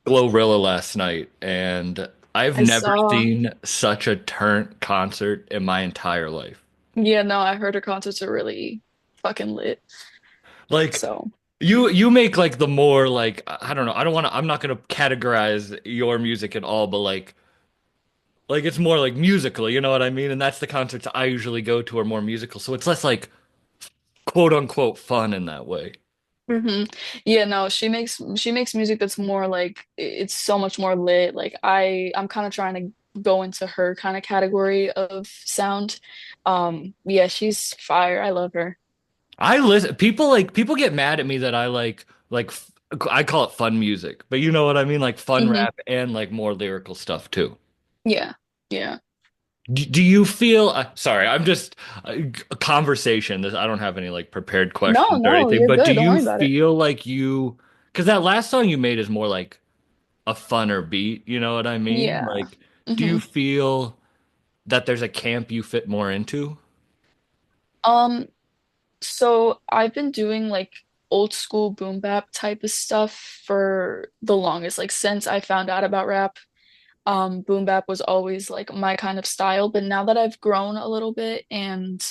Glorilla last night, and I've I never saw. seen such a turnt concert in my entire life. Yeah, no, I heard her concerts are really fucking lit. Like So, you make like the more like I don't know, I don't want to I'm not gonna categorize your music at all, but like it's more like musical, you know what I mean? And that's the concerts I usually go to are more musical, so it's less like quote unquote fun in that way. hmm yeah, no, she makes music that's more like it's so much more lit. Like I'm kind of trying to go into her kind of category of sound. Yeah, she's fire. I love her. I listen. People get mad at me that I call it fun music, but you know what I mean, like fun hmm rap and like more lyrical stuff too. Yeah, yeah. Do you feel? Sorry, I'm just a conversation. This I don't have any like prepared No, questions or no, anything. you're But do good. Don't you worry about it. feel like you? Because that last song you made is more like a funner beat. You know what I mean? Yeah. Like, do you hmm feel that there's a camp you fit more into? Um, so I've been doing like old school boom bap type of stuff for the longest, like since I found out about rap. Boom bap was always like my kind of style, but now that I've grown a little bit and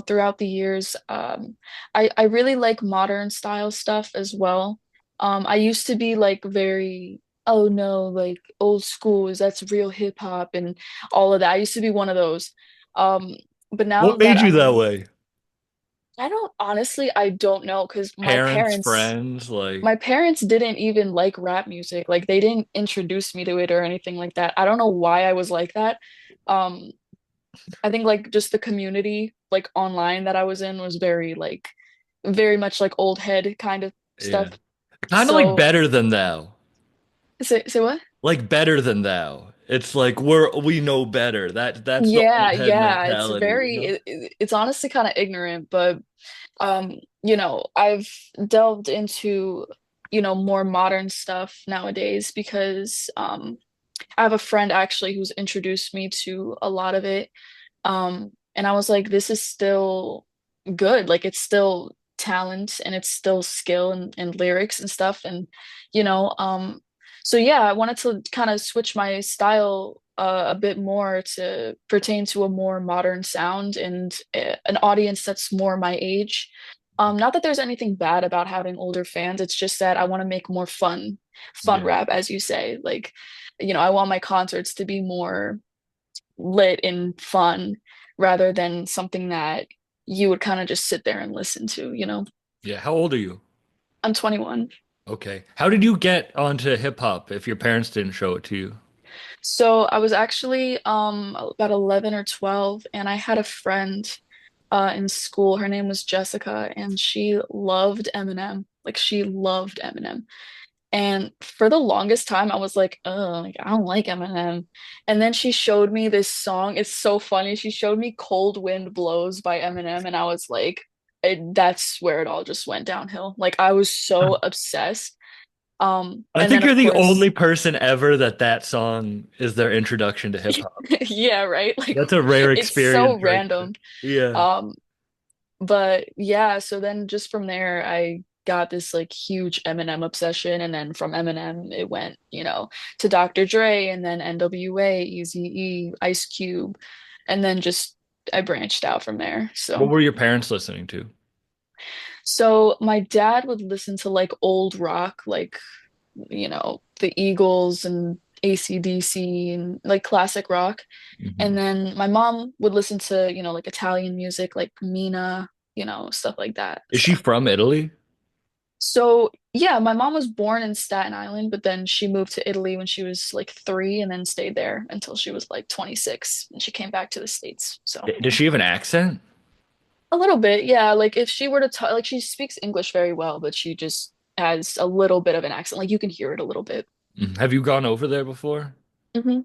throughout the years, I really like modern style stuff as well. I used to be like very, oh no, like old school is that's real hip hop and all of that. I used to be one of those. Um, but now What that made you that I'm way? I don't honestly, I don't know because my Parents, parents friends, like. my parents didn't even like rap music. Like they didn't introduce me to it or anything like that. I don't know why I was like that. Um, I think like just the community like online that I was in was very much like old head kind of Yeah. stuff. Kind of like So better than thou. say what? Like better than thou. It's like we know better. That's the Yeah, old head yeah. It's mentality, you very know? it's honestly kind of ignorant, but I've delved into, more modern stuff nowadays because I have a friend actually who's introduced me to a lot of it. And I was like, this is still good. Like it's still talent and it's still skill and lyrics and stuff. And, you know, um, so yeah, I wanted to kind of switch my style a bit more to pertain to a more modern sound and an audience that's more my age. Not that there's anything bad about having older fans. It's just that I want to make more fun Yeah. rap, as you say. Like, I want my concerts to be more lit and fun rather than something that you would kind of just sit there and listen to. Yeah. How old are you? I'm 21. Okay. How did you get onto hip hop if your parents didn't show it to you? So I was actually about 11 or 12 and I had a friend in school. Her name was Jessica and she loved Eminem. Like she loved Eminem. And for the longest time, I was like, oh, like, I don't like Eminem. And then she showed me this song. It's so funny. She showed me Cold Wind Blows by Eminem, and I was like, that's where it all just went downhill. Like I was so obsessed. I And think then you're of the only course, person ever that song is their introduction to hip hop. yeah, right. Like That's a rare it's so experience right there. random. Yeah. Um, But yeah, so then just from there, I got this like huge Eminem obsession. And then from Eminem, it went, to Dr. Dre and then NWA, Eazy-E, Ice Cube. And then just I branched out from there. What So, were your parents listening to? so my dad would listen to like old rock, like, the Eagles and AC/DC and like classic rock. And Mhm. then my mom would listen to, like Italian music, like Mina, stuff like that. Is she from Italy? So, yeah, my mom was born in Staten Island, but then she moved to Italy when she was like 3 and then stayed there until she was like 26 and she came back to the States. So, Does yeah. she have an accent? A little bit, yeah. Like if she were to talk, like she speaks English very well, but she just has a little bit of an accent. Like you can hear it a little bit. Mhm. Have you gone over there before?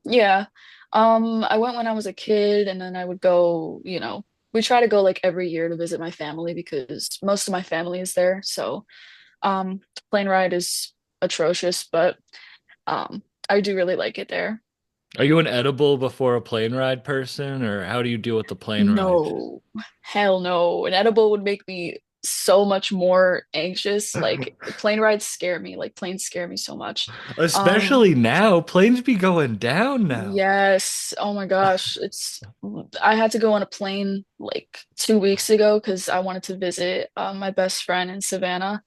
Yeah. I went when I was a kid and then I would go, we try to go like every year to visit my family because most of my family is there. So, plane ride is atrocious, but I do really like it there. Are you an edible before a plane ride person, or how do you deal with the plane ride? No, hell no. An edible would make me so much more anxious. Like plane rides scare me. Like planes scare me so much. Um, Especially now, planes be going down now. yes. Oh my gosh. I had to go on a plane like 2 weeks ago because I wanted to visit my best friend in Savannah.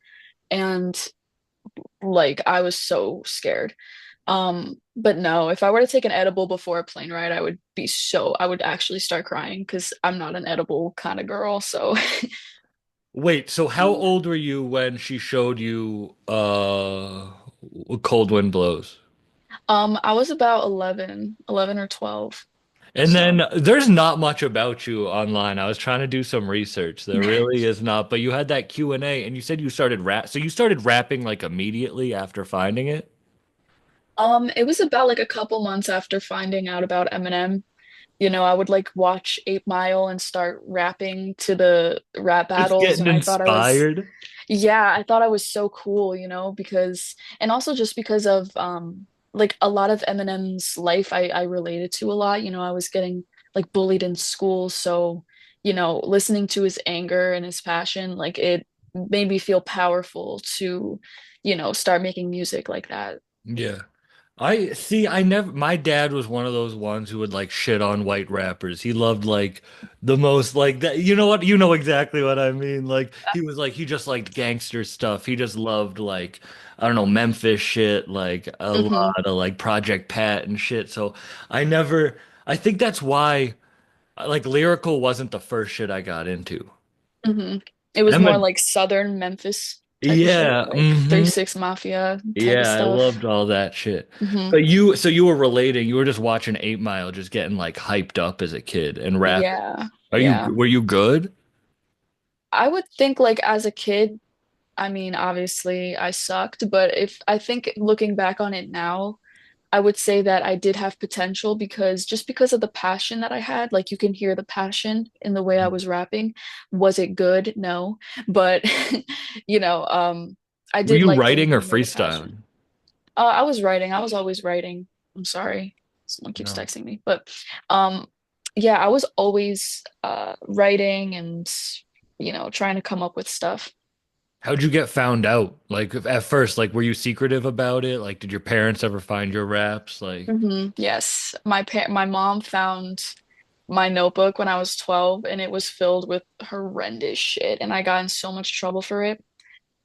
And like I was so scared. But no, if I were to take an edible before a plane ride, I would actually start crying because I'm not an edible kind of girl. So Wait, so how old were you when she showed you Cold Wind Blows? I was about 11 or 12. And So then there's not much about you online. I was trying to do some research. There really is not, but you had that Q&A and you said you started rap. So you started rapping like immediately after finding it? it was about like a couple months after finding out about Eminem. I would like watch 8 Mile and start rapping to the rap Just battles, getting and inspired. I thought I was so cool, because, and also just because of like a lot of Eminem's life I related to a lot. I was getting like bullied in school, so listening to his anger and his passion, like it made me feel powerful to, start making music like that. Yeah. I see. I never, my dad was one of those ones who would like shit on white rappers. He loved like the most like that. You know what? You know exactly what I mean. Like he was like, he just liked gangster stuff. He just loved like, I don't know, Memphis shit, like a Hmm. lot of like Project Pat and shit. So I never, I think that's why like lyrical wasn't the first shit I got into. Hmm. It was more Emin, like Southern Memphis type of shit, yeah. like 36 Mafia type of Yeah, I stuff. loved all that shit. Hmm. But so you were relating, you were just watching 8 Mile, just getting like hyped up as a kid and rapping. Yeah, yeah. Were you good? I would think like as a kid, I mean, obviously I sucked, but if I think looking back on it now, I would say that I did have potential because of the passion that I had, like you can hear the passion in the way I was rapping. Was it good? No. But you know, um I Were did you like when you writing or can hear the passion. freestyling? I was writing. I was always writing. I'm sorry. Someone keeps No. texting me. But um yeah, I was always writing and trying to come up with stuff. How'd you get found out? Like at first, like were you secretive about it? Like did your parents ever find your raps? Like Yes, my mom found my notebook when I was 12 and it was filled with horrendous shit and I got in so much trouble for it.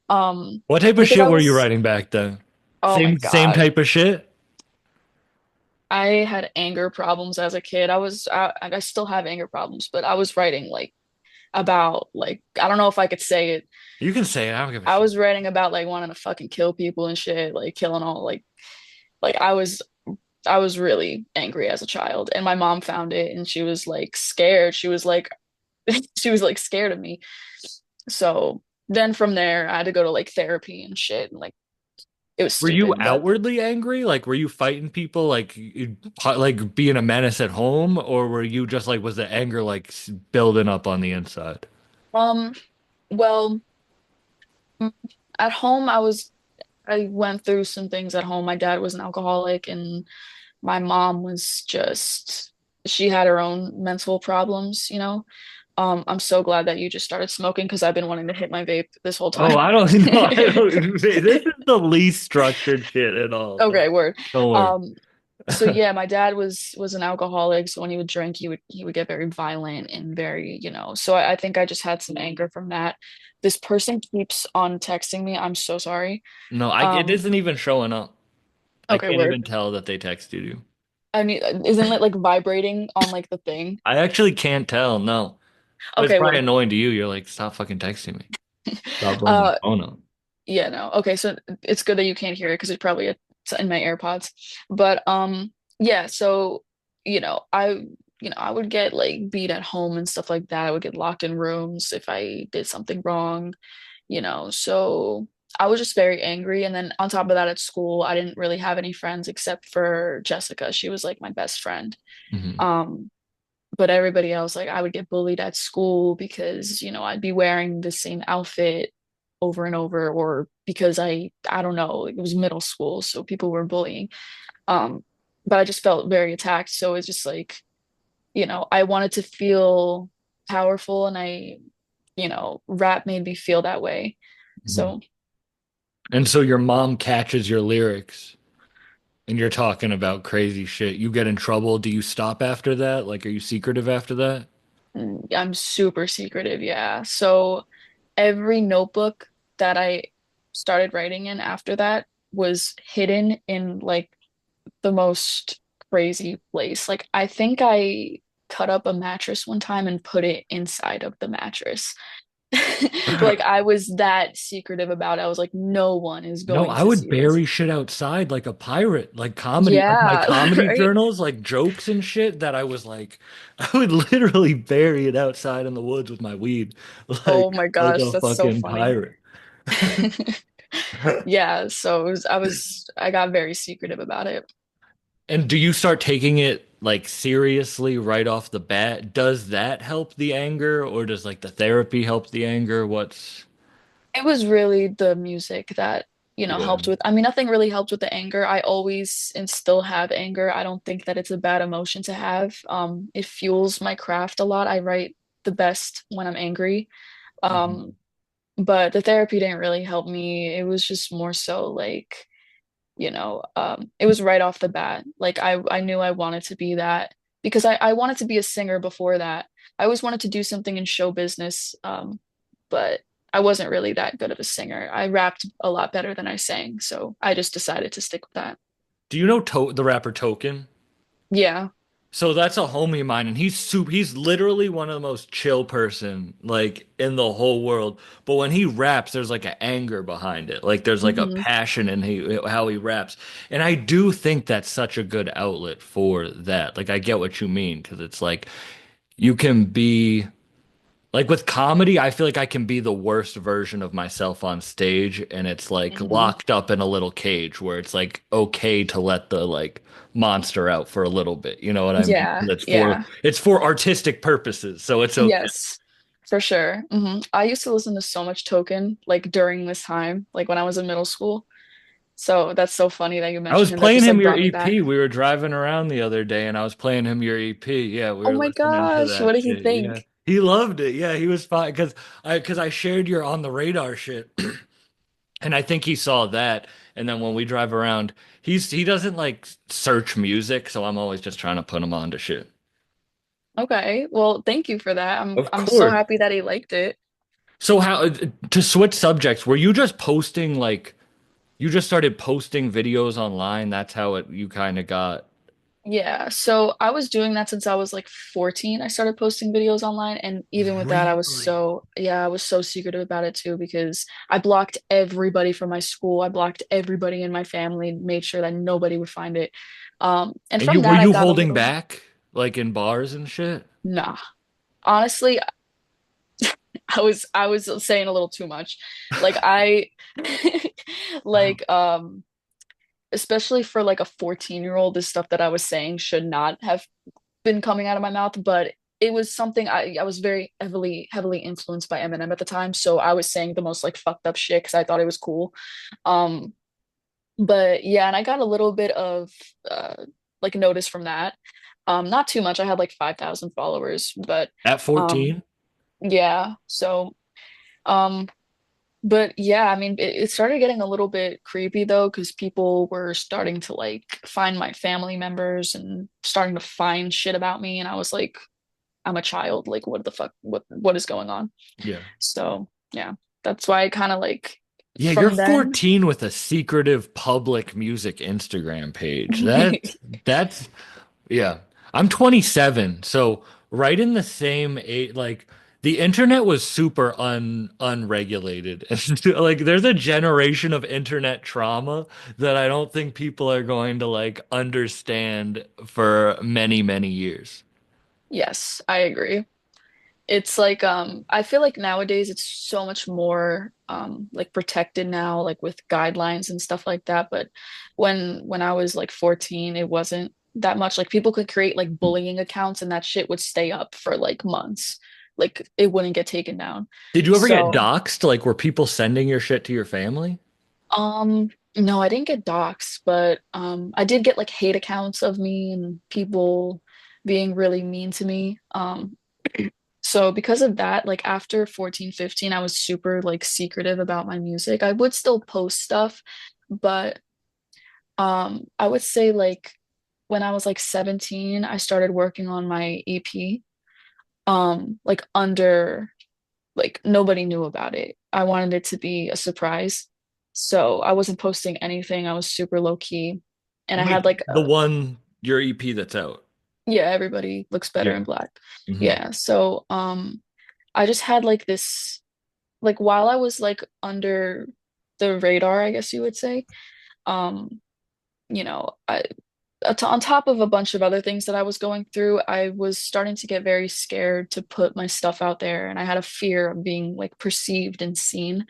Um what type of because shit I were you was writing back then? oh my Same God. type of shit? I had anger problems as a kid. I still have anger problems, but I was writing like about like I don't know if I could say it. You can say it, I don't give a I shit. was writing about like wanting to fucking kill people and shit, like killing all like I was really angry as a child and my mom found it and she was like scared. She was like she was like scared of me. So then from there I had to go to like therapy and shit and like it was Were you stupid, but outwardly angry? Like, were you fighting people, like, like being a menace at home, or were you just like, was the anger like building up on the inside? um well mm, at home I went through some things at home. My dad was an alcoholic and my mom was just she had her own mental problems. I'm so glad that you just started smoking because I've been wanting to hit my vape this whole Oh, time. I don't know. I don't. This is the least structured shit at all. So Okay, word. don't worry. Um, so yeah, my dad was an alcoholic, so when he would drink, he would get very violent and so I think I just had some anger from that. This person keeps on texting me. I'm so sorry. No, it Um, isn't even showing up. I okay, can't word. even tell that they texted you. I mean, isn't it like vibrating on like the thing? I actually can't tell. No, but it's Okay, probably word. annoying to you. You're like, stop fucking texting me. Stop blowing my Uh, phone up. yeah, no. Okay, so it's good that you can't hear it because it's in my AirPods. But yeah, so you know, I I would get like beat at home and stuff like that. I would get locked in rooms if I did something wrong. So I was just very angry. And then on top of that, at school, I didn't really have any friends except for Jessica. She was like my best friend. Mhm. Um, but everybody else, like I would get bullied at school because, I'd be wearing the same outfit over and over, or because I don't know, it was middle school, so people were bullying. Um, but I just felt very attacked. So it's just like, I wanted to feel powerful and rap made me feel that way. Mhm. So And so your mom catches your lyrics and you're talking about crazy shit. You get in trouble. Do you stop after that? Like, are you secretive after that? I'm super secretive, yeah. So every notebook that I started writing in after that was hidden in like the most crazy place. Like I think I cut up a mattress one time and put it inside of the mattress. Like I was that secretive about it. I was like, no one is No, going I to would see this. bury shit outside like a pirate, like comedy, like my Yeah, comedy right? journals, like jokes and shit that I was like, I would literally bury it outside in the woods with my weed, Oh my like gosh, a that's so fucking funny. pirate. Yeah, so I got very secretive about it. And do you start taking it like seriously right off the bat? Does that help the anger, or does like the therapy help the anger? What's It was really the music that, yeah. helped with. I mean, nothing really helped with the anger. I always and still have anger. I don't think that it's a bad emotion to have. It fuels my craft a lot. I write the best when I'm angry. Um, Mhm. but the therapy didn't really help me. It was just more so like, it was right off the bat. Like I knew I wanted to be that because I wanted to be a singer before that. I always wanted to do something in show business, but I wasn't really that good of a singer. I rapped a lot better than I sang, so I just decided to stick with that. Do you know the rapper Token? Yeah. So that's a homie of mine, and he's literally one of the most chill person like in the whole world. But when he raps, there's like an anger behind it. Like there's like a Hmm. passion in how he raps. And I do think that's such a good outlet for that. Like I get what you mean, because it's like you can be like with comedy, I feel like I can be the worst version of myself on stage, and it's like Hmm. locked up in a little cage where it's like okay to let the like monster out for a little bit. You know what I mean? Yeah, That's for yeah. it's for artistic purposes, so it's okay. Yes, for sure. I used to listen to so much Token like during this time, like when I was in middle school. So that's so funny that you I was mentioned him. That playing just him like your brought me back. EP. We were driving around the other day, and I was playing him your EP. Yeah, we Oh were my listening to gosh, what that did he shit. Yeah, think? he loved it. Yeah, he was fine because I shared your on the radar shit. And I think he saw that. And then when we drive around, he doesn't like search music, so I'm always just trying to put him on to shit. Okay, well, thank you for that. I'm Of I'm so course. happy that he liked it. So how to switch subjects, were you just posting like you just started posting videos online? That's how it you kind of got Yeah, so I was doing that since I was like 14. I started posting videos online, and even with that, really? I was so secretive about it too because I blocked everybody from my school. I blocked everybody in my family, made sure that nobody would find it. And And you from were that, I you got a holding little, back like in bars and shit? nah. Honestly, I was saying a little too much. Like I like especially for like a 14-year-old, this stuff that I was saying should not have been coming out of my mouth, but it was something I was very heavily influenced by Eminem at the time, so I was saying the most like fucked up shit because I thought it was cool. Um, but yeah, and I got a little bit of like notice from that. Not too much. I had like 5,000 followers, but At um, 14? yeah. So um, but yeah, I mean, it started getting a little bit creepy though, because people were starting to like find my family members and starting to find shit about me, and I was like, I'm a child. Like, what the fuck? What is going on? Yeah. So yeah, that's why I kind of like Yeah, you're from then. 14 with a secretive public music Instagram page. That's yeah. I'm 27, so right in the same age, like the internet was super unregulated. Like there's a generation of internet trauma that I don't think people are going to like understand for many, many years. Yes, I agree. It's like I feel like nowadays it's so much more like protected now, like with guidelines and stuff like that. But when I was like 14, it wasn't that much. Like people could create like bullying accounts and that shit would stay up for like months. Like it wouldn't get taken down. Did you ever get So doxxed? Like were people sending your shit to your family? no, I didn't get doxxed, but I did get like hate accounts of me and people being really mean to me. So because of that, like after 14, 15, I was super like secretive about my music. I would still post stuff, but I would say like when I was like 17, I started working on my EP. Like under like nobody knew about it. I wanted it to be a surprise. So I wasn't posting anything. I was super low key. And I had Wait, like the one your EP that's out. yeah, everybody looks better in Yeah. black. Hmm. Yeah. So I just had like this like while I was like under the radar, I guess you would say, um, you know, on top of a bunch of other things that I was going through, I was starting to get very scared to put my stuff out there, and I had a fear of being like perceived and seen.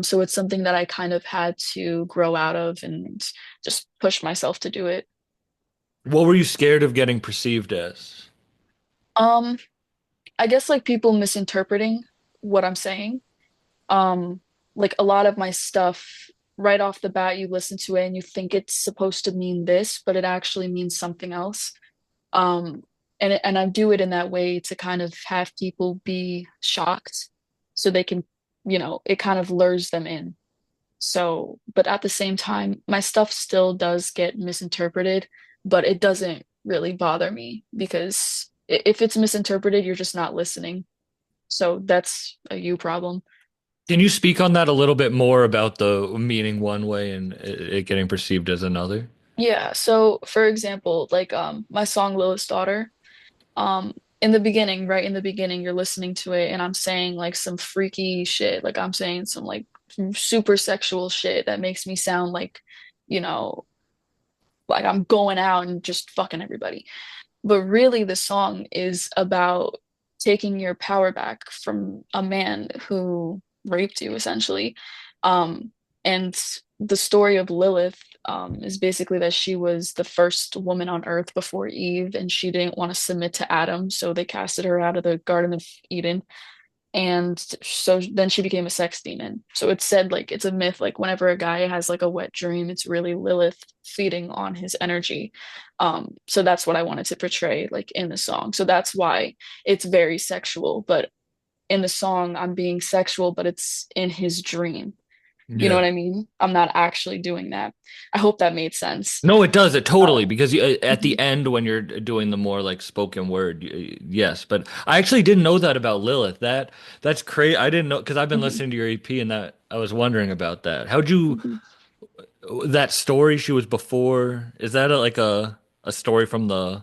So it's something that I kind of had to grow out of and just push myself to do it. What were you scared of getting perceived as? Um, I guess like people misinterpreting what I'm saying. Um, like a lot of my stuff, right off the bat, you listen to it and you think it's supposed to mean this, but it actually means something else. Um, and I do it in that way to kind of have people be shocked so they can, it kind of lures them in. So, but at the same time, my stuff still does get misinterpreted, but it doesn't really bother me because if it's misinterpreted, you're just not listening. So that's a you problem. Can you speak on that a little bit more about the meaning one way and it getting perceived as another? Yeah, so for example, like my song Lilith's Daughter, in the beginning, right in the beginning, you're listening to it and I'm saying like some freaky shit, like I'm saying some like super sexual shit that makes me sound like, you know, like I'm going out and just fucking everybody. But really, the song is about taking your power back from a man who raped you, essentially. And the story of Lilith, is basically that she was the first woman on earth before Eve, and she didn't want to submit to Adam, so they casted her out of the Garden of Eden. And so then she became a sex demon. So it's said like it's a myth, like whenever a guy has like a wet dream, it's really Lilith feeding on his energy. So that's what I wanted to portray like in the song. So that's why it's very sexual, but in the song I'm being sexual, but it's in his dream. You know what Yeah. I mean? I'm not actually doing that. I hope that made sense. No, it does. It totally Uh, because at mhm, the end when you're doing the more like spoken word, yes. But I actually didn't know that about Lilith. That's crazy. I didn't know because I've been mhm, listening to your EP and that I was wondering about that. How'd you mhm. that story she was before? Is that like a story from the?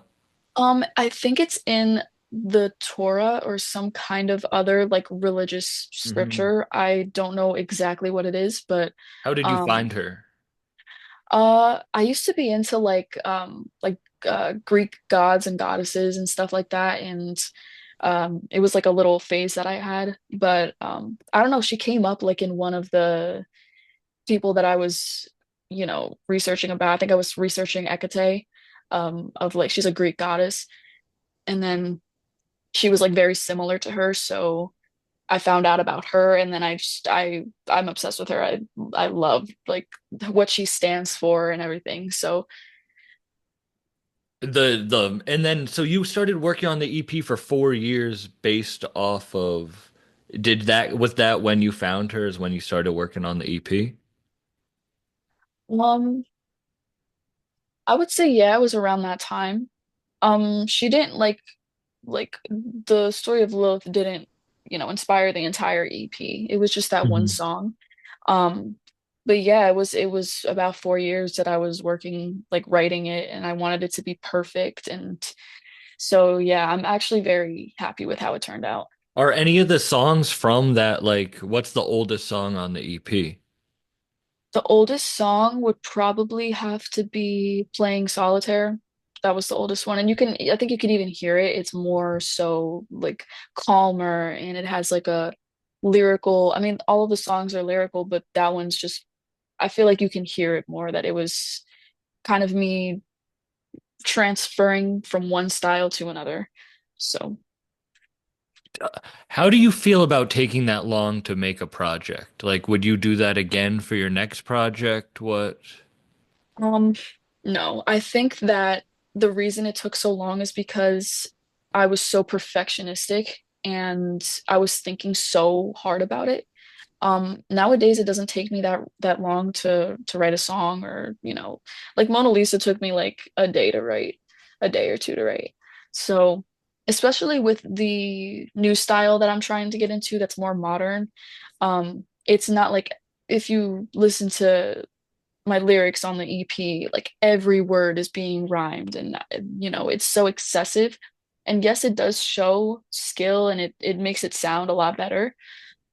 I think it's in the Torah or some kind of other like religious Mhm. scripture. I don't know exactly what it is, but How did you um find her? I used to be into like Greek gods and goddesses and stuff like that, and it was like a little phase that I had, but I don't know, she came up like in one of the people that I was, researching about. I think I was researching Hecate, of like she's a Greek goddess, and then she was like very similar to her, so I found out about her, and then I'm obsessed with her. I love like what she stands for and everything. So The and then so you started working on the EP for 4 years based off of was that when you found her is when you started working on the EP? um I would say yeah, it was around that time. She didn't like the story of Lilith didn't, inspire the entire EP. It was just that one Mhm. song. Um, but yeah, it was about 4 years that I was working, like writing it, and I wanted it to be perfect. And so yeah, I'm actually very happy with how it turned out. Are any of the songs from that like what's the oldest song on the EP? The oldest song would probably have to be Playing Solitaire. That was the oldest one. And I think you can even hear it. It's more so like calmer and it has like a lyrical, I mean, all of the songs are lyrical, but that one's just, I feel like you can hear it more that it was kind of me transferring from one style to another. So, How do you feel about taking that long to make a project? Like, would you do that again for your next project? What? um, no, I think that the reason it took so long is because I was so perfectionistic. and I was thinking so hard about it. Nowadays it doesn't take me that long to write a song, or, like Mona Lisa took me like a day to write, a day or two to write. So, especially with the new style that I'm trying to get into that's more modern, it's not like, if you listen to my lyrics on the EP, like every word is being rhymed, and it's so excessive. And yes, it does show skill, and it makes it sound a lot better.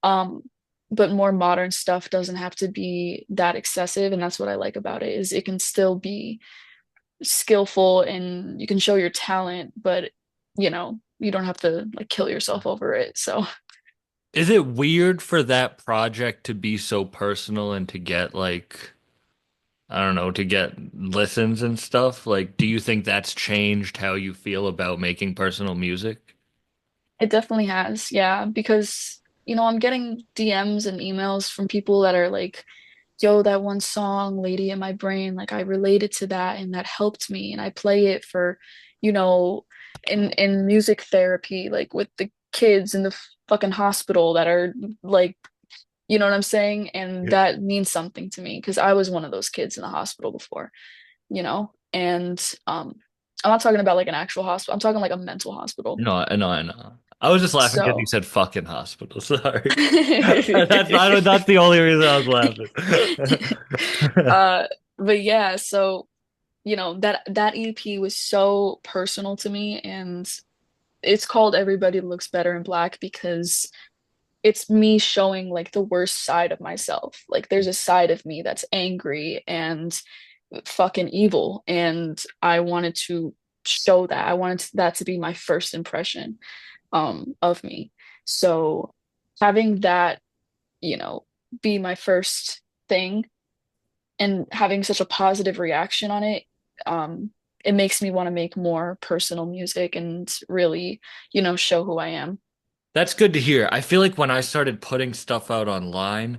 Um, but more modern stuff doesn't have to be that excessive, and that's what I like about it, is it can still be skillful and you can show your talent, but you don't have to like kill yourself over it. So Is it weird for that project to be so personal and to get like, I don't know, to get listens and stuff? Like, do you think that's changed how you feel about making personal music? it definitely has, yeah, because I'm getting DMs and emails from people that are like, yo, that one song, Lady in My Brain, like I related to that and that helped me. And I play it for, you know, in music therapy, like with the kids in the fucking hospital that are like, you know what I'm saying? And Yeah. that means something to me because I was one of those kids in the hospital before, and I'm not talking about like an actual hospital. I'm talking like a mental hospital. No, I know, I know. I was just laughing because you So said fucking hospital. Sorry. That's the only reason I was laughing. uh but yeah, so that EP was so personal to me, and it's called Everybody Looks Better in Black because it's me showing like the worst side of myself. Like there's a side of me that's angry and fucking evil, and I wanted to show that. I wanted that to be my first impression of me. So having that, you know, be my first thing and having such a positive reaction on it, it makes me want to make more personal music and really, show who I am. That's good to hear. I feel like when I started putting stuff out online,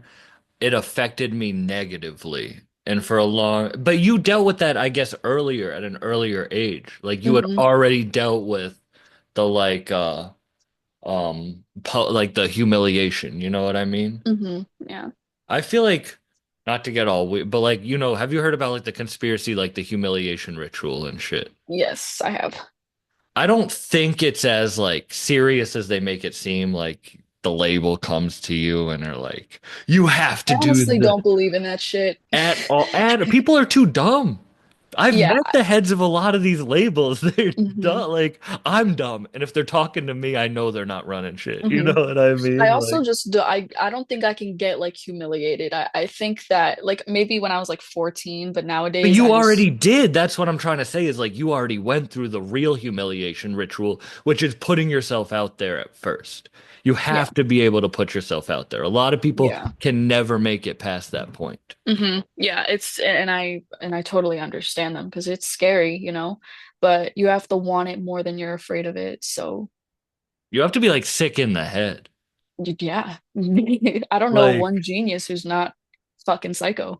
it affected me negatively. And for a long, but you dealt with that, I guess, earlier at an earlier age. Like you had Hmm. already dealt with the like the humiliation, you know what I mean? Yeah. I feel like, not to get all weird, but like, have you heard about like the conspiracy, like the humiliation ritual and shit? Yes, I have. I don't think it's as like serious as they make it seem. Like the label comes to you and are like, you have I to do honestly the don't believe in that shit. at all. Ad people are too dumb. I've Yeah. met the heads of a lot of these labels. They're Hmm. dumb. Like I'm dumb, and if they're talking to me, I know they're not running shit. You know Hmm. what I I mean? also Like, just do I don't think I can get like humiliated. I think that like maybe when I was like 14, but but nowadays you I already just did. That's what I'm trying to say is like you already went through the real humiliation ritual, which is putting yourself out there at first. You yeah. have to be able to put yourself out there. A lot of people Yeah. can never make it past that point. Yeah, it's and I totally understand them because it's scary, but you have to want it more than you're afraid of it. So, You have to be like sick in the head. yeah. I don't know Like, one genius who's not fucking psycho.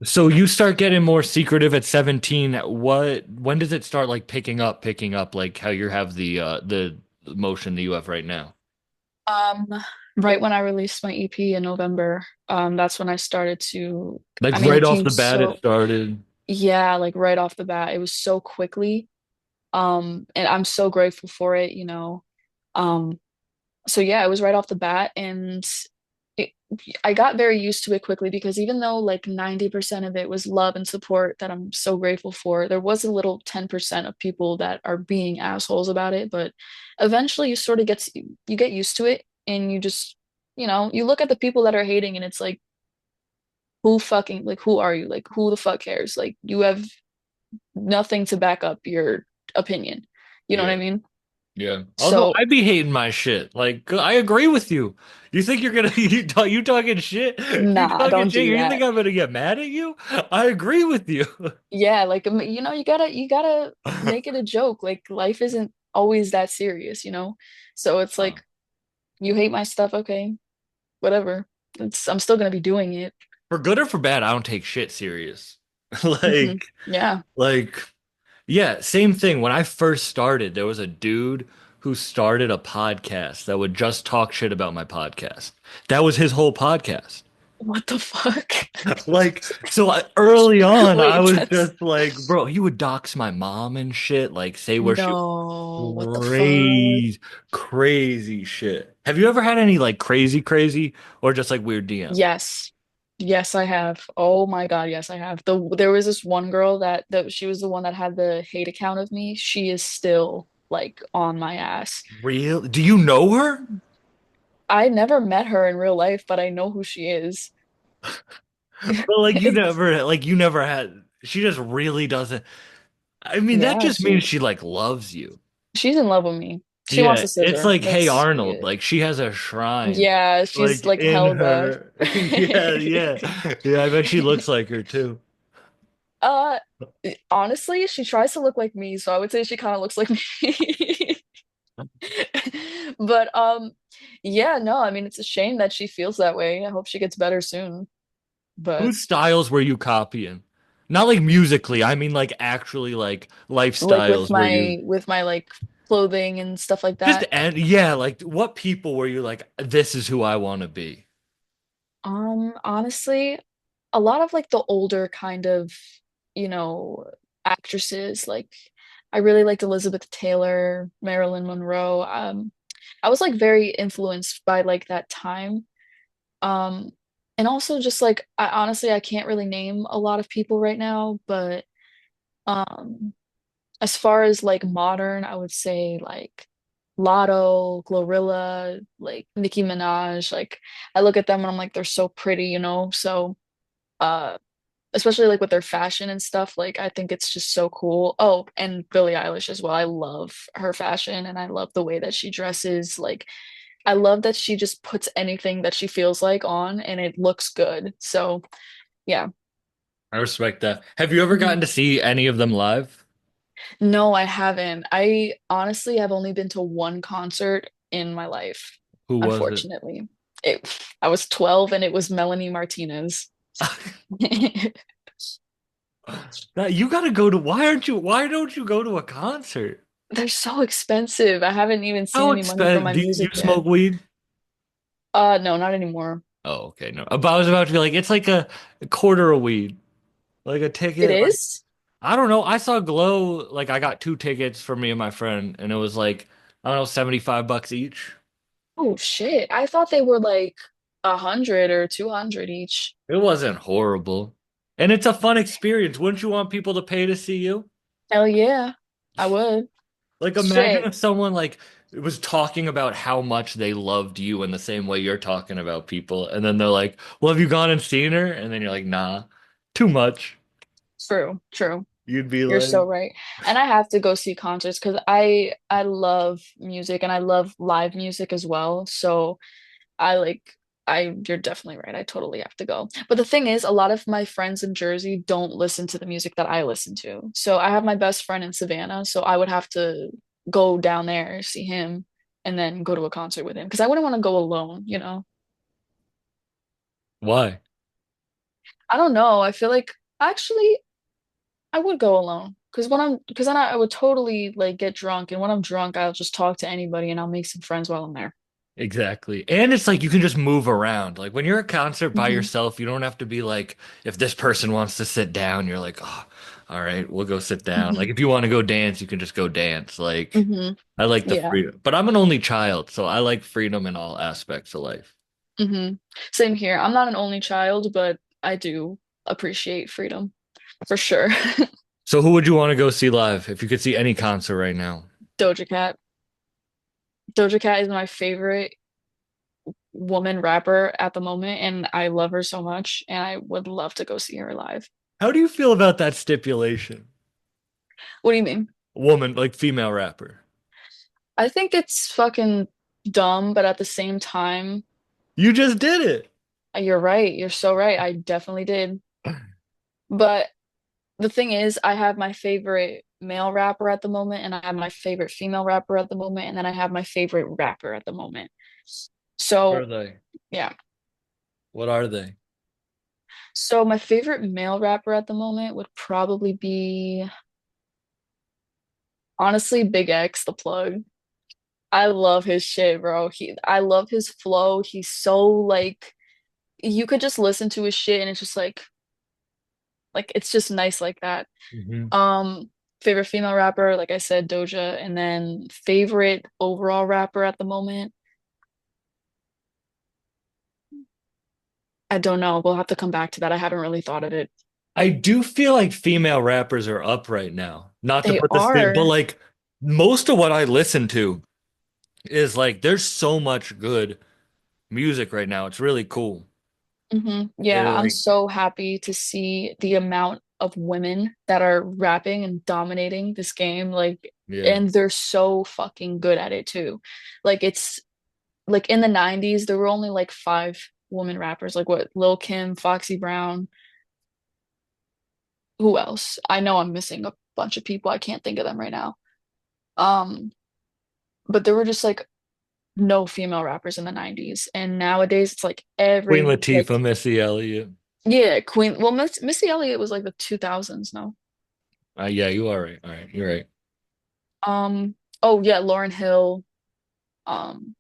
so you start getting more secretive at 17. When does it start like picking up like how you have the motion that you have right now? Um, right when I released my EP in November, that's when I started to, Like I mean, right it off came the bat it so, started. yeah, like right off the bat, it was so quickly. And I'm so grateful for it. Um, so yeah, it was right off the bat, and it, I got very used to it quickly because even though like 90% of it was love and support that I'm so grateful for, there was a little 10% of people that are being assholes about it. But eventually you sort of you get used to it, and you just, you look at the people that are hating, and it's like, who are you? Like, who the fuck cares? Like, you have nothing to back up your opinion. You know what I Yeah. mean? Yeah. Although So, I'd be hating my shit. Like I agree with you. You think you're gonna you talking shit? You nah, talking don't shit? do You think that. I'm gonna get mad at you? I agree with you. Yeah, like you gotta make it a joke. Like life isn't always that serious. So it's Uh, like, you hate my stuff, okay, whatever. I'm still gonna be doing it. for good or for bad, I don't take shit serious. Hmm. Like Yeah. like yeah, same thing. When I first started, there was a dude who started a podcast that would just talk shit about my podcast. That was his whole podcast. What the fuck? Early on, I Wait, was that's just like, bro, he would dox my mom and shit, like say where she no, what the fuck? crazy, crazy shit. Have you ever had any like crazy, crazy or just like weird DMs? Yes. Yes, I have. Oh my God, yes, I have. There was this one girl that she was the one that had the hate account of me. She is still like on my ass. Real? Do you know her? I never met her in real life, but I know who she is. But It's you never had, she just really doesn't. I mean, that yeah, just means she like loves you. she's in love with me. She wants Yeah, a it's scissor. like, hey That's Arnold, yeah. like she has a shrine Yeah, she's like like in Helga. her. Yeah, yeah. Yeah, I bet she looks like her too. Uh, honestly, she tries to look like me, so I would say she kind of looks like me. But yeah, no, I mean it's a shame that she feels that way. I hope she gets better soon. But Whose styles were you copying? Not like musically, I mean like actually like like lifestyles were you with my like clothing and stuff like just that. and yeah, like what people were you like, this is who I want to be? Honestly, a lot of like the older kind of, you know, actresses. Like I really liked Elizabeth Taylor, Marilyn Monroe. I was like very influenced by like that time. Um, and also just like I honestly I can't really name a lot of people right now, but um as far as like modern, I would say like Lotto, Glorilla, like Nicki Minaj, like I look at them and I'm like they're so pretty, you know? So uh especially like with their fashion and stuff, like I think it's just so cool. Oh, and Billie Eilish as well. I love her fashion and I love the way that she dresses. Like I love that she just puts anything that she feels like on and it looks good. So, yeah. I respect that. Have you ever Mhm. gotten to see any of them live? No, I haven't. I honestly have only been to one concert in my life, Who was it? unfortunately. I was 12 and it was Melanie Martinez. Now, you gotta go to, why don't you go to a concert? They're so expensive. I haven't even seen How any money from expensive? my Do you music yet. smoke weed? No, not anymore. Oh, okay. No. But I was about to be like, it's like a quarter a weed. Like a It ticket. Like is? I don't know. I saw Glow, like I got two tickets for me and my friend, and it was like, I don't know, $75 each. Oh shit. I thought they were like 100 or 200 each. It wasn't horrible. And it's a fun experience. Wouldn't you want people to pay to see you? Hell yeah, I would. Like imagine Shit. if someone like was talking about how much they loved you in the same way you're talking about people, and then they're like, "Well, have you gone and seen her?" And then you're like, "Nah, too much." True, true. You'd be You're so like, right. And I have to go see concerts because I love music and I love live music as well. So I like you're definitely right. I totally have to go. But the thing is, a lot of my friends in Jersey don't listen to the music that I listen to. So I have my best friend in Savannah, so I would have to go down there, see him, and then go to a concert with him because I wouldn't want to go alone, you know? "Why?" I don't know. I feel like actually I would go alone because because then I would totally like get drunk, and when I'm drunk, I'll just talk to anybody and I'll make some friends while I'm there. Exactly. And it's like you can just move around. Like when you're at a concert by Hmm. yourself, you don't have to be like, if this person wants to sit down, you're like, oh, all right, we'll go sit down. Like Hmm. if you want to go dance, you can just go dance. Like Hmm. I like the Yeah. freedom. But I'm an only child, so I like freedom in all aspects of life. Hmm. Same here. I'm not an only child, but I do appreciate freedom for sure. So who would you want to go see live if you could see any concert right now? Doja Cat. Doja Cat is my favorite woman rapper at the moment, and I love her so much, and I would love to go see her live. How do you feel about that stipulation? What do you mean? Woman, like female rapper. I think it's fucking dumb, but at the same time, You just did it. you're right. You're so right. I definitely did. But the thing is, I have my favorite male rapper at the moment, and I have my favorite female rapper at the moment, and then I have my favorite rapper at the moment. What are So, they? yeah. What are they? So my favorite male rapper at the moment would probably be honestly Big X, the plug. I love his shit, bro. I love his flow. He's so like you could just listen to his shit and it's just like it's just nice like that. Hmm. Um, Favorite female rapper, like I said, Doja, and then favorite overall rapper at the moment, I don't know. We'll have to come back to that. I haven't really thought of it. I do feel like female rappers are up right now. Not to They put this thing, but are. like most of what I listen to is like there's so much good music right now. It's really cool. Yeah, They're I'm like, so happy to see the amount of women that are rapping and dominating this game. Like, yeah, and they're so fucking good at it too. Like, it's like in the 90s, there were only like five women rappers. Like, what, Lil Kim, Foxy Brown, who else? I know I'm missing a bunch of people. I can't think of them right now. Um, but there were just like no female rappers in the 90s. And nowadays, it's like Queen every, like, Latifah, Missy Elliott. yeah, Queen. Well, Missy Elliott was like the 2000s, no? Yeah, you are right. All right, you're right. Um, oh yeah, Lauryn Hill. Um,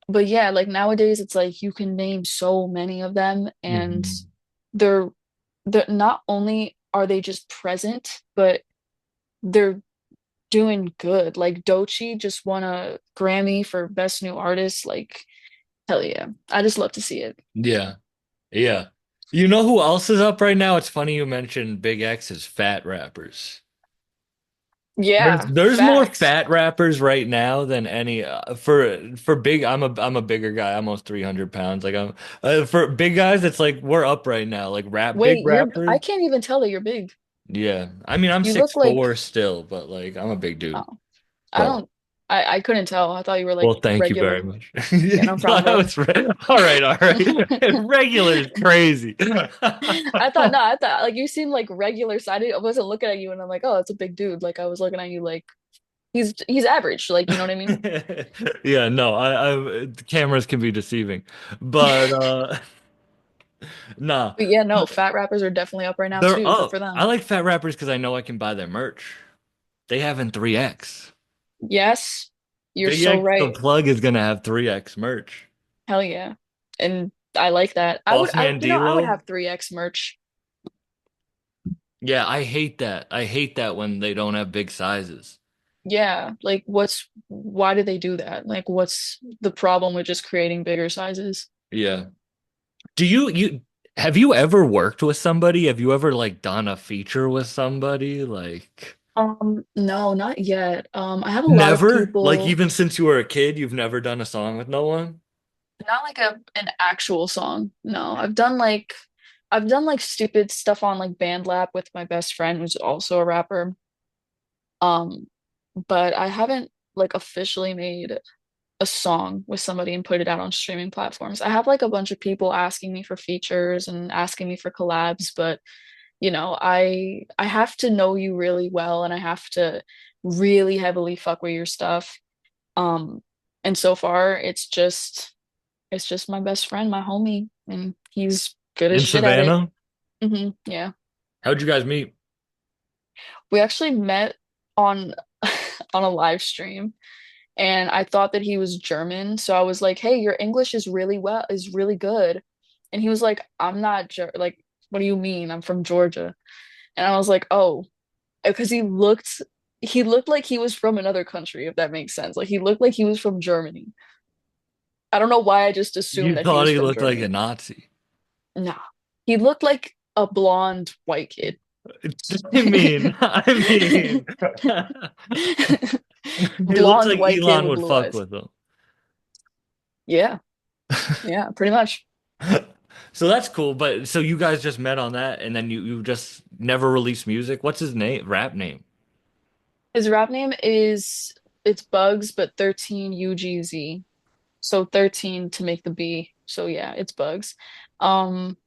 but yeah, like nowadays it's like you can name so many of them and Hmm. they're they're not only are they just present, but they're doing good. Like Doechii just won a Grammy for Best New Artist. Like, hell yeah. I just love to see it. Yeah, yeah. You know who else is up right now? It's funny you mentioned Big X's fat rappers. There's Yeah, there's more facts. fat rappers right now than any for big. I'm a bigger guy, almost 300 pounds. Like I'm for big guys, it's like we're up right now. Like big Wait, I rappers. can't even tell that you're big. Yeah, I mean I'm You six look like, four still, but like I'm a big dude. oh, I But don't, I couldn't tell. I thought you were like well, thank you very regular. much. Yeah, no problem, I bro. was all right, all right. Regular is crazy. I thought like you seemed like regular sided. I wasn't looking at you and I'm like, oh, it's a big dude. Like I was looking at you like he's average. Like, you know what I mean? Yeah, no, cameras can be deceiving, but nah, But yeah, no, fat rappers are definitely up right now they're too. Good up. for I them. like fat rappers because I know I can buy their merch. They have in 3X. Yes, you're Big so X the right. plug is gonna have 3X merch. Hell yeah. And I like that. Boss Man I would D-Lo. have 3X merch. Yeah, I hate that. I hate that when they don't have big sizes. Yeah, like why do they do that? Like what's the problem with just creating bigger sizes? Yeah. Do you have you ever worked with somebody? Have you ever like done a feature with somebody? Like No, not yet. I have a lot of never? Like people, even since you were a kid, you've never done a song with no one? not like an actual song. No, I've done like stupid stuff on like BandLab with my best friend who's also a rapper. Um, but I haven't like officially made a song with somebody and put it out on streaming platforms. I have like a bunch of people asking me for features and asking me for collabs, but I have to know you really well and I have to really heavily fuck with your stuff. Um, and so far it's just my best friend, my homie, and he's good as In shit at it. Savannah? Yeah. How'd you guys meet? We actually met on on a live stream and I thought that he was German. So I was like, "Hey, your English is really good." And he was like, "I'm not like what do you mean? I'm from Georgia." And I was like, "Oh, because he looked like he was from another country, if that makes sense. Like he looked like he was from Germany. I don't know why I just assumed You that he thought was he from looked like a Germany. Nazi. Nah. He looked like a blonde white kid. I mean, he looks Blonde like white kid Elon with would blue fuck eyes. with him. Yeah, yeah, pretty much. So that's cool. But so you guys just met on that, and then you just never released music. What's his name? Rap name? His rap name is it's Bugs, but 13 UGZ. So 13 to make the B. So yeah, it's Bugs. Um,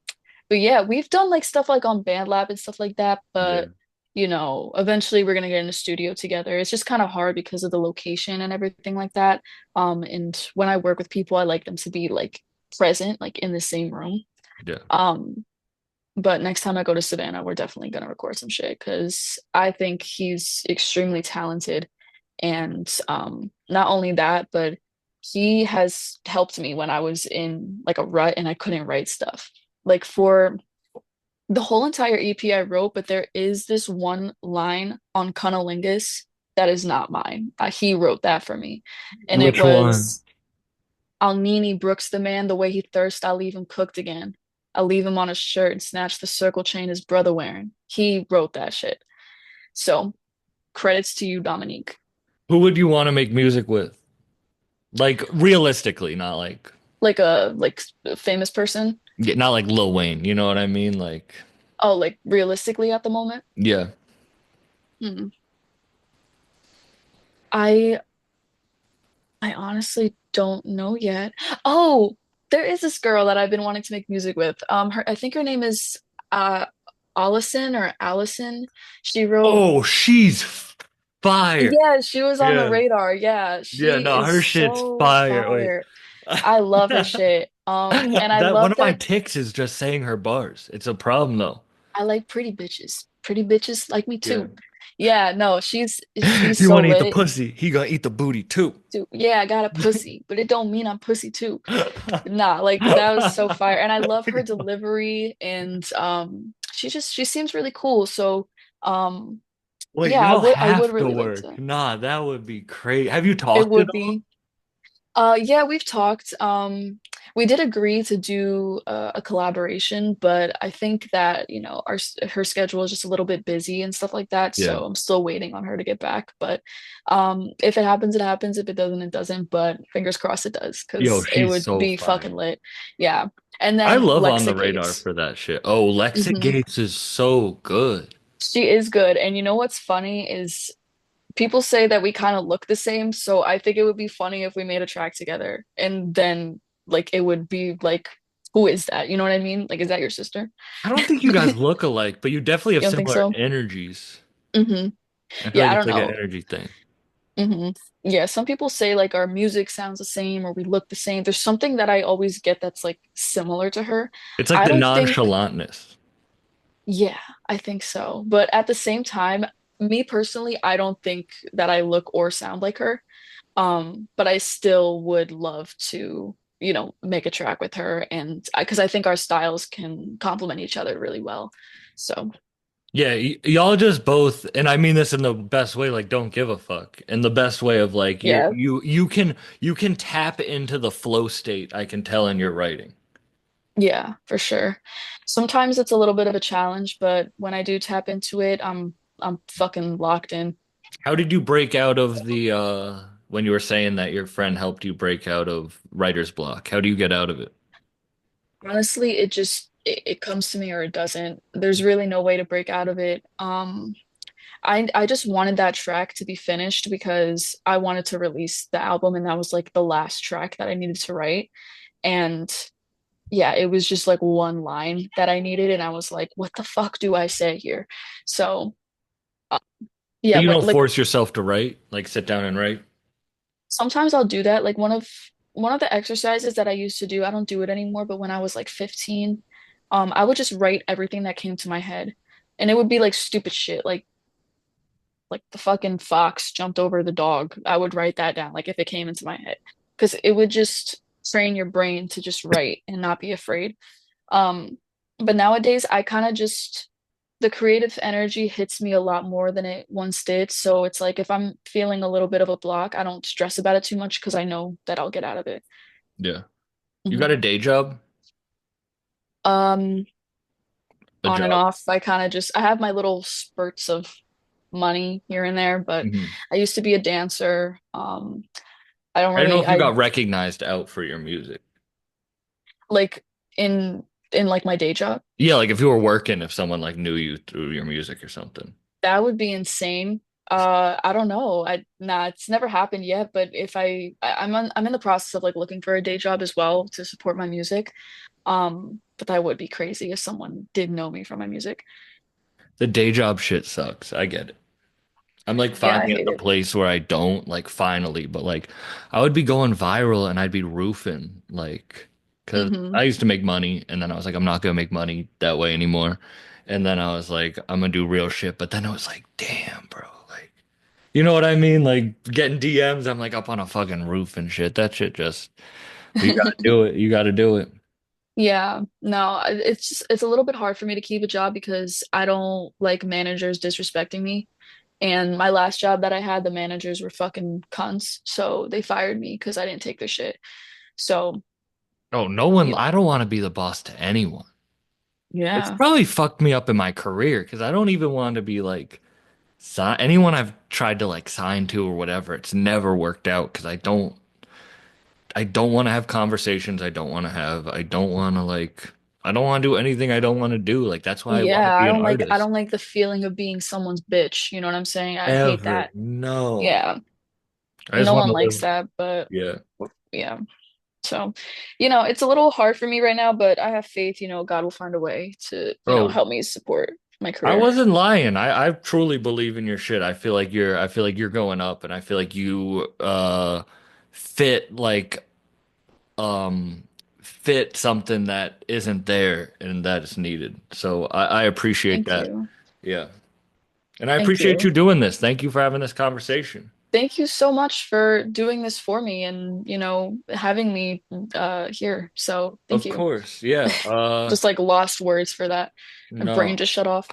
but yeah, we've done like stuff like on BandLab and stuff like that, Yeah, but eventually we're gonna get in a studio together. It's just kind of hard because of the location and everything like that. And when I work with people, I like them to be like present, like in the same room. yeah. Um, but next time I go to Savannah, we're definitely gonna record some shit because I think he's extremely talented And not only that, but he has helped me when I was in like a rut and I couldn't write stuff. Like for the whole entire EP I wrote, but there is this one line on Cunnilingus that is not mine. He wrote that for me. And it Which one? was I'll Nini Brooks the man, the way he thirsts, I'll leave him cooked again. I'll leave him on his shirt and snatch the circle chain his brother wearing. He wrote that shit. So credits to you, Dominique. Who would you want to make music with? Like realistically, not like A famous person. yeah, not like Lil Wayne, you know what I mean? Like Oh, like realistically at the moment. yeah. Hmm. I I honestly don't know yet. Oh, there is this girl that I've been wanting to make music with. I think her name is uh Allison or Allison. She wrote, Oh, she's fire. yeah, she was on the Yeah. radar. Yeah, Yeah, she no, is her shit's so fire. Wait. fire. I love her shit. And I That one love of my that ticks is just saying her bars. It's a problem though. I like pretty bitches. Pretty bitches like me Yeah. too. Yeah, no, she's You so want to eat the lit. pussy, he gonna eat the booty too. Too. Yeah, I got a pussy, but it don't mean I'm pussy too. Nah, like that was so fire. And I love her delivery and she seems really cool. So Wait, yeah, y'all I would have to really like work. to. Nah, that would be crazy. Have you It talked at would all? be. Yeah, we've talked. We did agree to do a collaboration, but I think that, her schedule is just a little bit busy and stuff like that. Yeah. So I'm still waiting on her to get back. But if it happens, it happens. If it doesn't, it doesn't. But fingers crossed it does, Yo, because it she's would so be fucking fire. lit. Yeah. And I then love On the Lexa Radar Gates. for that shit. Oh, Lexa Hmm. Gates is so good. She is good. And you know what's funny is people say that we kind of look the same, so I think it would be funny if we made a track together and then like it would be like, who is that? You know what I mean? Like, is that your sister? I don't think you You guys look alike, but you definitely have don't think similar so? energies. Hmm. I feel Yeah, like I it's don't like an know. energy thing. Hmm. Yeah, some people say like our music sounds the same or we look the same. There's something that I always get that's like similar to her. It's like I the don't think, nonchalantness. yeah, I think so. But at the same time, me personally, I don't think that I look or sound like her. But I still would love to, make a track with her and because I think our styles can complement each other really well. So, Yeah, y'all just both, and I mean this in the best way, like don't give a fuck. In the best way of like yeah, you can tap into the flow state, I can tell in your writing. yeah, for sure. Sometimes it's a little bit of a challenge, but when I do tap into it, I'm fucking locked in. How did you break out of the when you were saying that your friend helped you break out of writer's block? How do you get out of it? Honestly, it comes to me or it doesn't. There's really no way to break out of it. I just wanted that track to be finished because I wanted to release the album and that was like the last track that I needed to write. And yeah, it was just like one line that I needed and I was like, what the fuck do I say here? So, uh, But yeah, you when don't like force yourself to write, like sit down and write. sometimes I'll do that. Like one of the exercises that I used to do, I don't do it anymore, but when I was like 15, I would just write everything that came to my head. And it would be like stupid shit, like the fucking fox jumped over the dog. I would write that down, like if it came into my head, because it would just train your brain to just write and not be afraid. Um, but nowadays, I kind of just the creative energy hits me a lot more than it once did. So it's like if I'm feeling a little bit of a block, I don't stress about it too much because I know that I'll get out of it. Yeah. You got Mhm. a day job? Um, A on and job. off, I have my little spurts of money here and there, but Mhm. I used to be a dancer. I don't I don't know really, if you I got recognized out for your music. like in like my day job. Yeah, like if you were working, if someone like knew you through your music or something. That would be insane. I don't know. It's never happened yet, but if I'm in the process of like looking for a day job as well to support my music. But that would be crazy if someone did know me from my music. The day job shit sucks. I get it. I'm like Yeah, I finally at hate the it. place where I don't like finally, but like I would be going viral and I'd be roofing like because Hmm. I used to make money and then I was like I'm not gonna make money that way anymore. And then I was like I'm gonna do real shit, but then I was like damn, bro, like You know what I mean? Like getting DMs, I'm like up on a fucking roof and shit. That shit just, you gotta do it. You gotta do it. Yeah, no, it's just it's a little bit hard for me to keep a job because I don't like managers disrespecting me. And my last job that I had, the managers were fucking cunts, so they fired me because I didn't take their shit. So, Oh, no one, you I don't want to be the boss to anyone. It's yeah, probably fucked me up in my career because I don't even want to be like, anyone I've tried to like sign to or whatever. It's never worked out because I don't want to have conversations I don't want to like, I don't want to do anything I don't want to do. Like, that's why I want to yeah, be an I artist. don't like the feeling of being someone's bitch. You know what I'm saying? I hate Ever. that. No. Yeah, I just no want one to likes live. that, but Yeah. yeah. So, it's a little hard for me right now, but I have faith, God will find a way to, Bro, help me support my I career. wasn't lying. I truly believe in your shit. I feel like you're going up and I feel like you fit like um fit something that isn't there and that is needed. So I appreciate Thank that. you. Yeah. And I Thank appreciate you you. doing this. Thank you for having this conversation. Thank you so much for doing this for me and, having me here. So, thank Of you. course. Yeah. Just like lost words for that. My brain No. just shut off.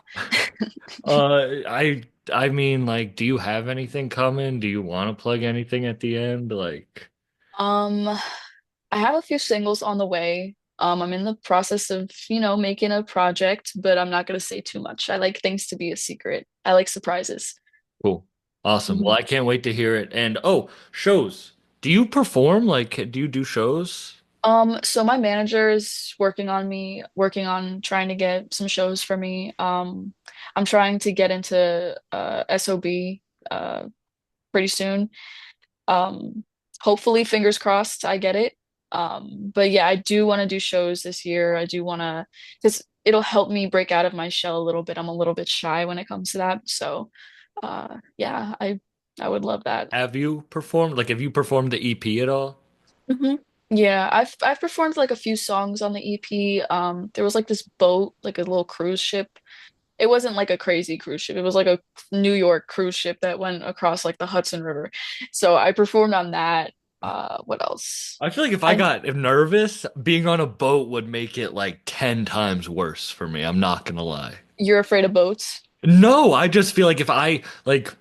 I mean like do you have anything coming? Do you want to plug anything at the end? Like Um, I have a few singles on the way. I'm in the process of, making a project, but I'm not going to say too much. I like things to be a secret. I like surprises. cool. Awesome. Well, Mhm. I can't wait to hear it. And oh, shows. Do you perform? Like, do you do shows? So my manager is working on trying to get some shows for me. I'm trying to get into SOB pretty soon. Um, Hopefully, fingers crossed, I get it. But yeah, I do want to do shows this year. I do want to, because it'll help me break out of my shell a little bit. I'm a little bit shy when it comes to that. So, yeah, I would love that. Have you performed? Like, have you performed the EP at all? hmm Yeah, I've performed like a few songs on the EP. There was like this boat, like a little cruise ship. It wasn't like a crazy cruise ship. It was like a New York cruise ship that went across like the Hudson River. So I performed on that. What else? I feel like if I I got nervous, being on a boat would make it like 10 times worse for me. I'm not gonna lie. You're afraid of boats? No, I just feel like if I like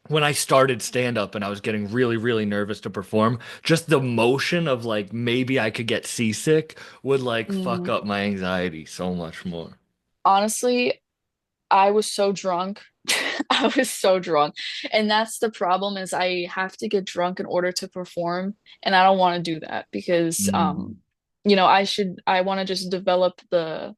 when I started stand up and I was getting really, really nervous to perform, just the motion of like maybe I could get seasick would like fuck Mm, up my anxiety so much more. honestly, I was so drunk. I was so drunk. And that's the problem is I have to get drunk in order to perform, and I don't want to do that because Mm. I want to just develop the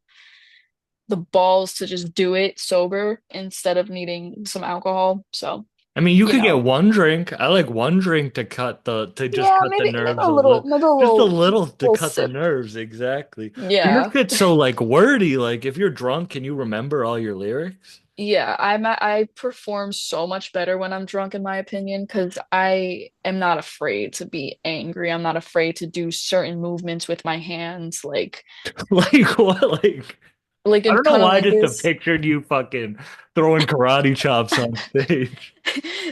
balls to just do it sober instead of needing some alcohol. So, I mean, you you could get know, one drink. I like one drink to just yeah, cut the maybe nerves a little, a just a little to little cut the sip. nerves. Exactly. Your Yeah. shit's so like wordy. Like if you're drunk, can you remember all your lyrics? Yeah, I perform so much better when I'm drunk, in my opinion, because I am not afraid to be angry. I'm not afraid to do certain movements with my hands, Like what? Like I in don't know why I just cunnilingus. pictured you fucking throwing karate chops on stage.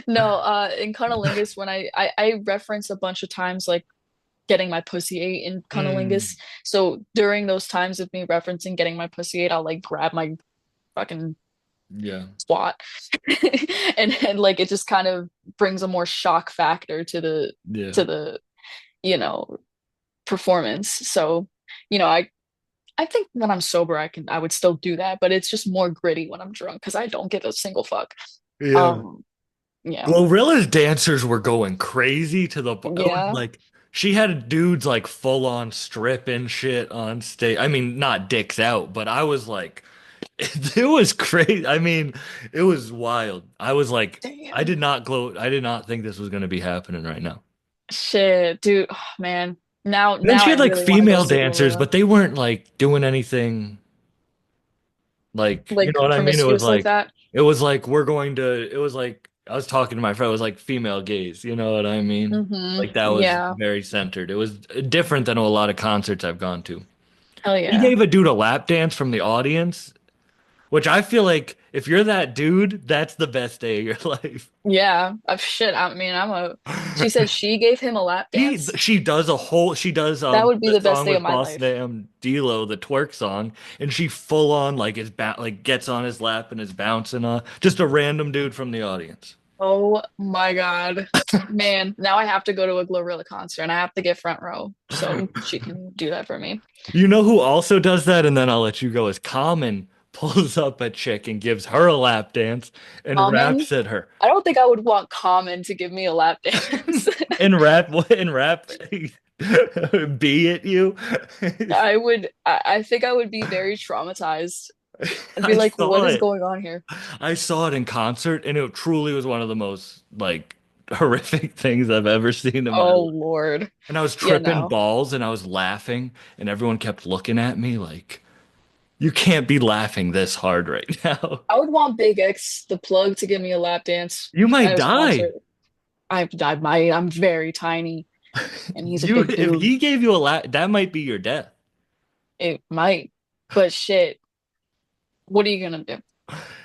No, in cunnilingus, when I reference a bunch of times like getting my pussy ate in cunnilingus. Mm, So during those times of me referencing getting my pussy ate, I'll like grab my fucking yeah, SWAT. And like it just kind of brings a more shock factor yeah, to the, you know, performance. So, I think when I'm sober I would still do that, but it's just more gritty when I'm drunk because I don't give a single fuck. yeah. Um, yeah. Glorilla's dancers were going crazy it was Yeah. like she had dudes like full on stripping shit on stage. I mean, not dicks out, but I was like, it was crazy. I mean, it was wild. I was like, Damn. I did not think this was going to be happening right now. Shit, dude. Oh, man. And then Now she I had like really want to go female see dancers, Glorilla. but they weren't like doing anything like, you know Like what I mean? promiscuous like that. It was like it was like I was talking to my friend, it was like female gaze, you know what I mean? Like that was Yeah. very centered. It was different than a lot of concerts I've gone to. Hell He yeah. gave a dude a lap dance from the audience, which I feel like If you're that dude, that's the best day of your life. Yeah, shit. I mean, she said she gave him a lap dance. She does a whole she does That would be the the best song day of with my Boss life. Damn D'Lo, the twerk song, and she full on like like gets on his lap and is bouncing on just a random dude from the audience. Oh my God. Man, now I have to go to a Glorilla concert and I have to get front row so she can do that for me. You know who also does that, and then I'll let you go, is Common pulls up a chick and gives her a lap dance and Common, raps at her. I don't think I would want Common to give me a lap dance. And rap be at you. I think I would be very traumatized. I'd be I like, what saw is it. going on here? I saw it in concert, and it truly was one of the most like horrific things I've ever seen in my Oh life. Lord. And I was Yeah, tripping no. balls and I was laughing, and everyone kept looking at me like, you can't be laughing this hard right now. I would want Big X, the plug, to give me a lap dance You at might his die. concert. I'm very tiny and he's a You, big if dude. he gave you a lap, that might be your death. It might, but shit, what are you gonna do?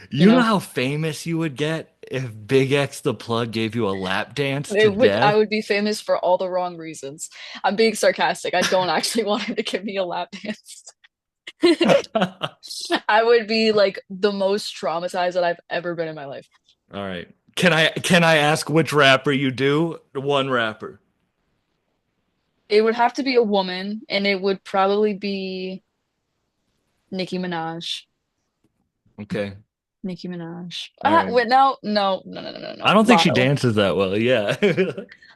You You know know? how famous you would get if Big X the Plug gave you a lap dance to I death? would be famous for all the wrong reasons. I'm being sarcastic. I don't actually want him to give me a lap dance. All I would be like the most traumatized that I've ever been in my life. right. Can I ask which rapper you do? One rapper. It would have to be a woman, and it would probably be Nicki Minaj. Okay. Nicki Minaj. All right. Wait, no, no, no, no, no, no, I no. don't think she Lotto. dances that well. Yeah.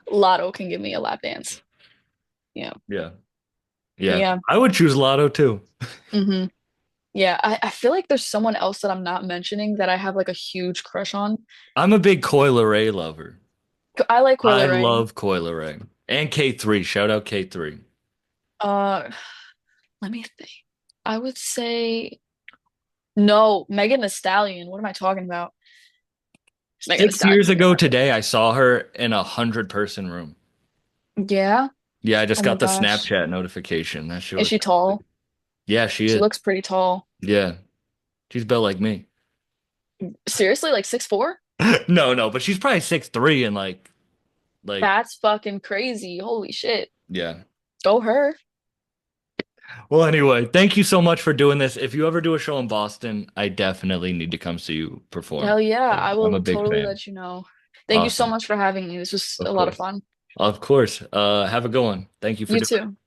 Lotto can give me a lap dance. Yeah. Yeah. Yeah. Yeah. I would choose Lotto too. hmm Yeah. I feel like there's someone else that I'm not mentioning that I have like a huge crush on. I'm a big Coi Leray lover. I like Coi I Leray. love Coi Leray. And K3. Shout out K3. Uh, let me think. I would say no, Megan Thee Stallion. What am I talking about? Megan Thee 6 years Stallion. ago today, I saw her in a 100-person room. Yeah. Yeah, I just Oh my got the gosh. Snapchat notification. That shit Is was she crazy. tall? Yeah, she She is. looks pretty tall. Yeah, she's built like me. Seriously, like 6'4"? No, no, but she's probably 6'3" and like, That's fucking crazy. Holy shit. yeah. Go her. Well, anyway, thank you so much for doing this. If you ever do a show in Boston, I definitely need to come see you perform. Hell yeah. I I'm a will big totally fan. let you know. Thank you so Awesome. much for having me. This was Of a lot of course. fun. Of course. Have a good one. Thank you for You doing it. too.